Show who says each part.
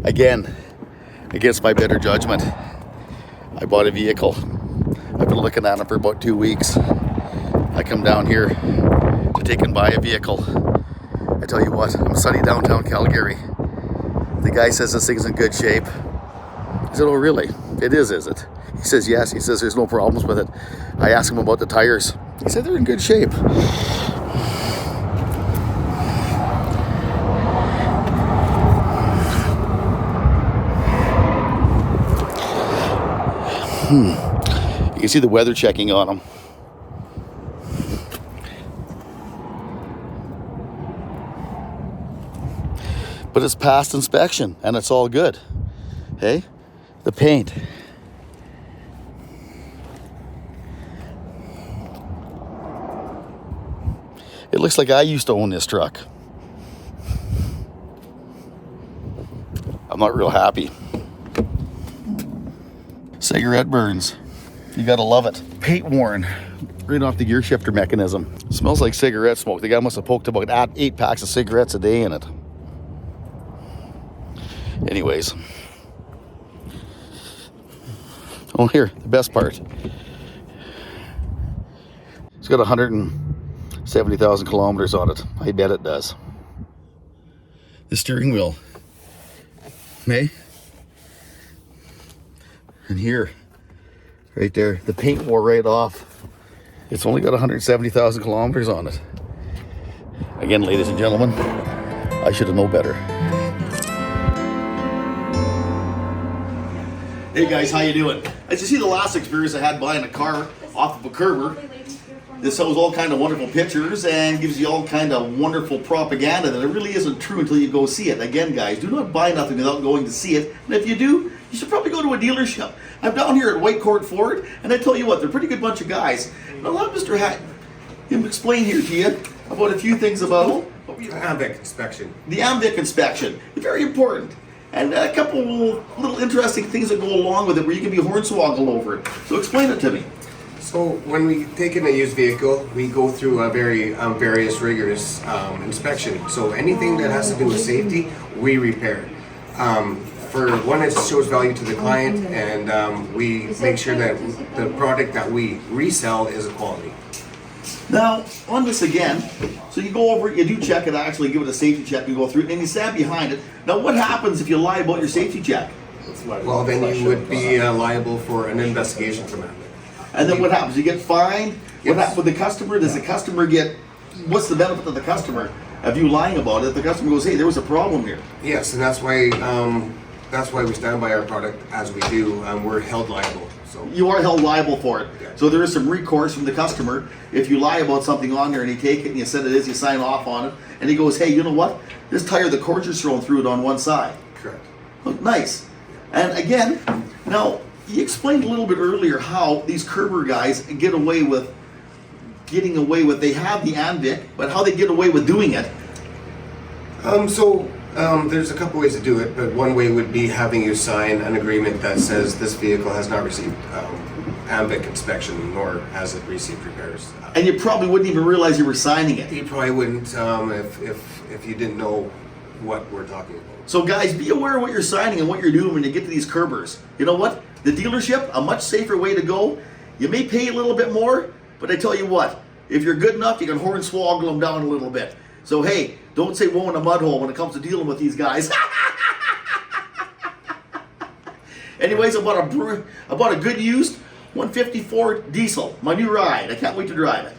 Speaker 1: Again, against my better judgment, I bought a vehicle. I've been looking at it for about 2 weeks. I come down here to take and buy a vehicle. I tell you what, I'm sunny downtown Calgary. The guy says this thing's in good shape. I said, oh really? It is it? He says yes. He says there's no problems with it. I asked him about the tires. He said they're in good shape. You can see the weather checking on them. But it's past inspection and it's all good. Hey, the paint. It looks like I used to own this truck. I'm not real happy. Cigarette burns. You gotta love it. Paint worn right off the gear shifter mechanism. Smells like cigarette smoke. The guy must have poked about 8 packs of cigarettes a day in it. Anyways. Oh, here, the best part. It's got 170,000 kilometers on it. I bet it does. The steering wheel. Hey? And here, right there, the paint wore right off. It's only got 170,000 kilometers on it. Again, ladies and gentlemen, I should have known better. Hey guys, how you doing? As you see, the last experience I had buying a car off of a curber, this shows all kind of wonderful pictures and gives you all kind of wonderful propaganda that it really isn't true until you go see it. Again, guys, do not buy nothing without going to see it. And if you do, you should probably go to a dealership. I'm down here at White Court Ford, and I tell you what, they're a pretty good bunch of guys. And I'll let Mr. him explain here to you about a few things about
Speaker 2: the AMVIC inspection.
Speaker 1: The AMVIC inspection. It's very important. And a couple little interesting things that go along with it where you can be hornswoggled over it. So explain it to me.
Speaker 2: So when we take in a used vehicle, we go through a very various rigorous inspection. So anything that has to do with safety, we repair. For one, it shows value to the client, and we make sure that the product that we resell is a quality.
Speaker 1: Now, on this again, so you go over it, you do check it, actually give it a safety check, you go through it, and you stand behind it. Now, what happens if you lie about your safety check?
Speaker 2: Well, then you would be liable for an investigation from AMVIC.
Speaker 1: And then what happens? You get fined?
Speaker 2: Yes.
Speaker 1: What happens with the customer? Does the customer get, what's the benefit of the customer of you lying about it? The customer goes, hey, there was a problem here.
Speaker 2: Yes, and that's why we stand by our product as we do. We're held liable. So
Speaker 1: you are held liable for it.
Speaker 2: Yeah.
Speaker 1: So there is some recourse from the customer. If you lie about something on there and you take it and you said it is, you sign off on it, and he goes, hey, you know what? This tire, the cord is thrown through it on one side.
Speaker 2: Correct.
Speaker 1: Oh, nice. And again, now, you explained a little bit earlier how these Kerber guys get away with they have the AMVIC, but how they get away with doing it.
Speaker 2: There's a couple ways to do it, but one way would be having you sign an agreement that says this vehicle has not received AMVIC inspection, nor has it received repairs.
Speaker 1: And you probably wouldn't even realize you were signing it.
Speaker 2: You probably wouldn't if you didn't know what we're talking about.
Speaker 1: So guys, be aware of what you're signing and what you're doing when you get to these Kerbers. You know what? The dealership, a much safer way to go. You may pay a little bit more, but I tell you what, if you're good enough, you can hornswoggle them down a little bit. So hey, don't say woe in a mud hole when it comes to dealing with these guys. Anyways, I bought a good used 154 diesel, my new ride. I can't wait to drive it.